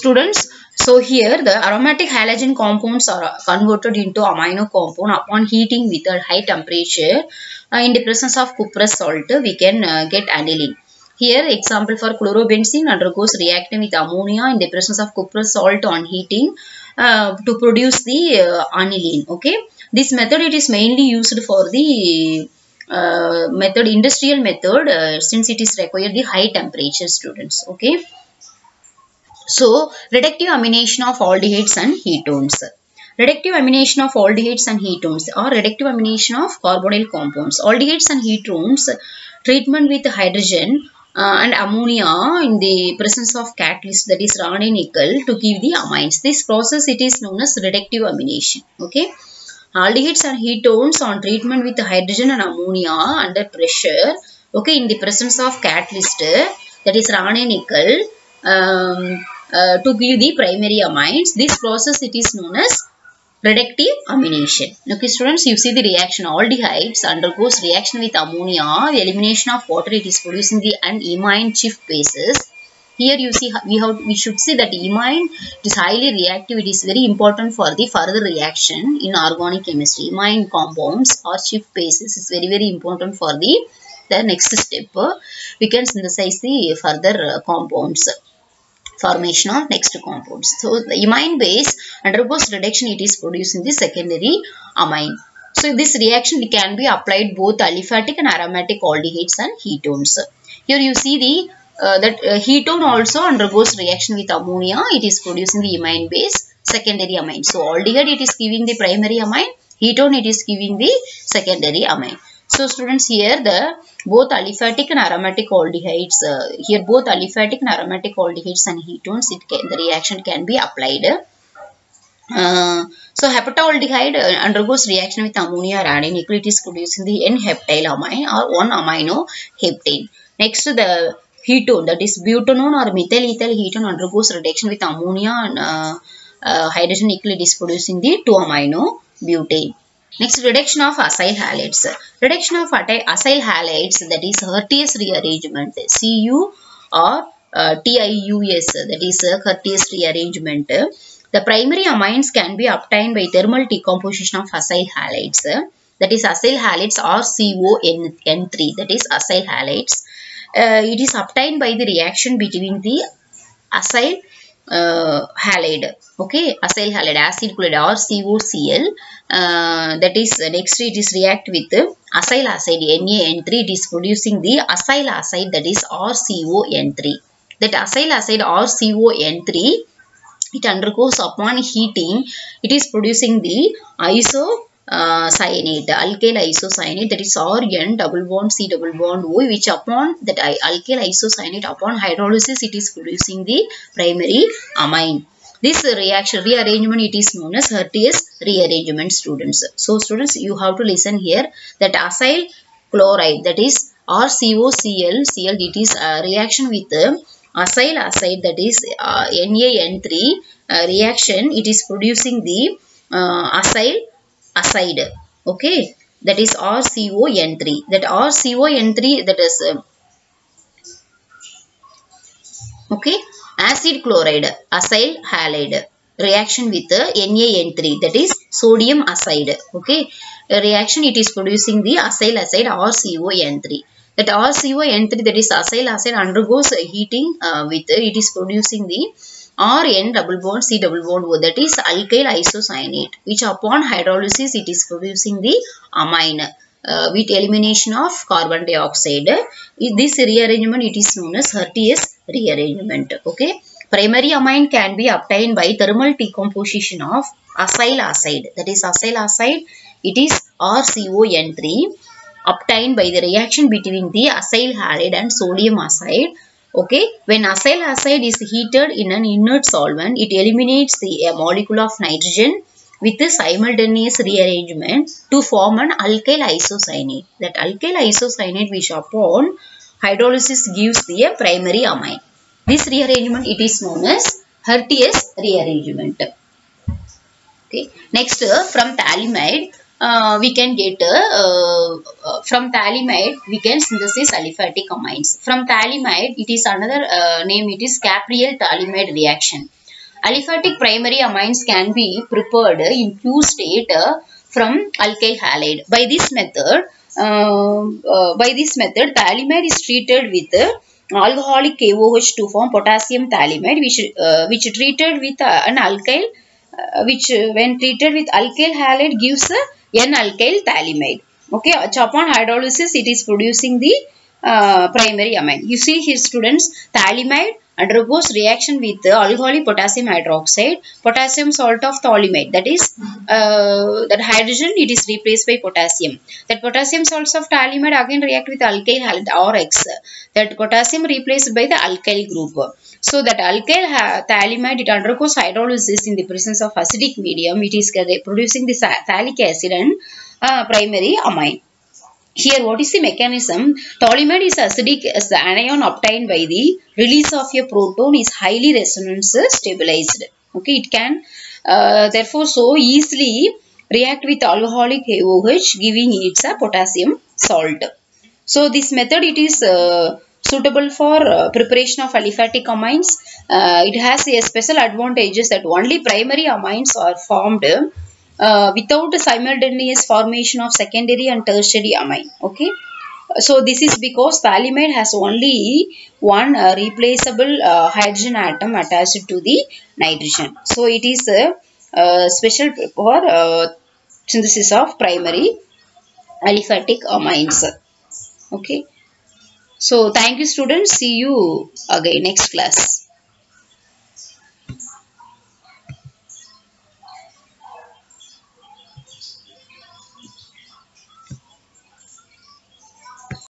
students, so here the aromatic halogen compounds are converted into amino compound upon heating with a high temperature. In the presence of cuprous salt, we can get aniline. Here, example for chlorobenzene undergoes reaction with ammonia in the presence of cuprous salt on heating to produce the aniline. Okay, this method it is mainly used for the industrial method since it is required the high temperature, students. Okay. So, reductive amination of aldehydes and ketones. Reductive amination of aldehydes and ketones or reductive amination of carbonyl compounds. Aldehydes and ketones treatment with hydrogen and ammonia in the presence of catalyst, that is Raney nickel, to give the amines. This process it is known as reductive amination. Okay. Aldehydes and ketones on treatment with hydrogen and ammonia under pressure. Okay, in the presence of catalyst, that is Raney nickel. To give the primary amines. This process it is known as reductive amination. Okay, students, you see the reaction. Aldehydes undergoes reaction with ammonia. The elimination of water it is producing the imine Schiff bases. Here you see we should see that imine is highly reactive. It is very important for the further reaction in organic chemistry. Imine compounds or Schiff bases is very important for the next step. We can synthesize the further compounds. Formation of next compounds. So the imine base undergoes reduction, it is producing the secondary amine. So this reaction can be applied both aliphatic and aromatic aldehydes and ketones. Here you see the ketone also undergoes reaction with ammonia. It is producing the imine base secondary amine. So aldehyde it is giving the primary amine, ketone it is giving the secondary amine. So students, here the both aliphatic and aromatic aldehydes, here both aliphatic and aromatic aldehydes and ketones, the reaction can be applied. So heptaldehyde undergoes reaction with ammonia or Raney nickel. It is producing the N-heptyl amine or 1-aminoheptane. Next, the ketone, that is butanone or methyl ethyl ketone, undergoes reduction with ammonia and hydrogen nickel. It is producing the 2-aminobutane. Next, reduction of acyl halides. Reduction of acyl halides, that is Curtius rearrangement. Cu or TiUS, that is Curtius rearrangement. The primary amines can be obtained by thermal decomposition of acyl halides. That is acyl halides or CON3, that is acyl halides. It is obtained by the reaction between the acyl halide, okay, acyl halide, acid chloride or COCl. That is next it is react with acyl acid NaN3. It is producing the acyl acid, that is RCON3. That acyl acid RCON3 it undergoes upon heating. It is producing the isocyanate, alkyl isocyanate, that is RN double bond C double bond O, which upon that alkyl isocyanate upon hydrolysis it is producing the primary amine. This rearrangement it is known as Curtius rearrangement, students. So students, you have to listen here that acyl chloride, that is RCOCl, it is a reaction with acyl acid, that is NaN3 reaction. It is producing the acyl acid, okay, that is RCON3. That RCON3, that is okay, acid chloride, acyl halide reaction with NaN3, that is sodium acid, okay, a reaction it is producing the acyl acid RCON3. That RCON3, that is acyl acid, undergoes heating with it is producing the RN double bond C double bond O, that is alkyl isocyanate, which upon hydrolysis it is producing the amine with elimination of carbon dioxide. This rearrangement it is known as Curtius rearrangement. Okay, primary amine can be obtained by thermal decomposition of acyl acid, that is acyl acid, it is RCON3, obtained by the reaction between the acyl halide and sodium acid. Okay, when acyl acid is heated in an inert solvent, it eliminates the molecule of nitrogen with a simultaneous rearrangement to form an alkyl isocyanate. That alkyl isocyanate, which upon hydrolysis gives the primary amine. This rearrangement it is known as Curtius rearrangement. Okay, next from phthalimide. We can get from phthalimide we can synthesize aliphatic amines. From phthalimide, it is another name, it is Capriel phthalimide reaction. Aliphatic primary amines can be prepared in pure state from alkyl halide. By this method, thaliamide is treated with alcoholic KOH to form potassium thaliamide, which treated with an alkyl, when treated with alkyl halide gives N-alkyl thaliamide. Okay, upon hydrolysis, it is producing the primary amine. You see here, students, thaliamide undergoes reaction with alcoholic potassium hydroxide, potassium salt of thaliamide. That is, that hydrogen, it is replaced by potassium. That potassium salts of thaliamide again react with alkyl halide RX. That potassium replaced by the alkyl group. So that alkyl thaliamide, it undergoes hydrolysis in the presence of acidic medium. It is producing the phthalic acid and primary amine. Here, what is the mechanism? Thaliamide is acidic as the anion obtained by the release of a proton is highly resonance stabilized. Okay, it can therefore so easily react with alcoholic KOH, giving it a potassium salt. So this method, it is suitable for preparation of aliphatic amines. It has a special advantages that only primary amines are formed without simultaneous formation of secondary and tertiary amine. Okay, so this is because thaliamide has only one replaceable hydrogen atom attached to the nitrogen. So it is special for synthesis of primary aliphatic amines. Okay, so thank you, students. See you again next class.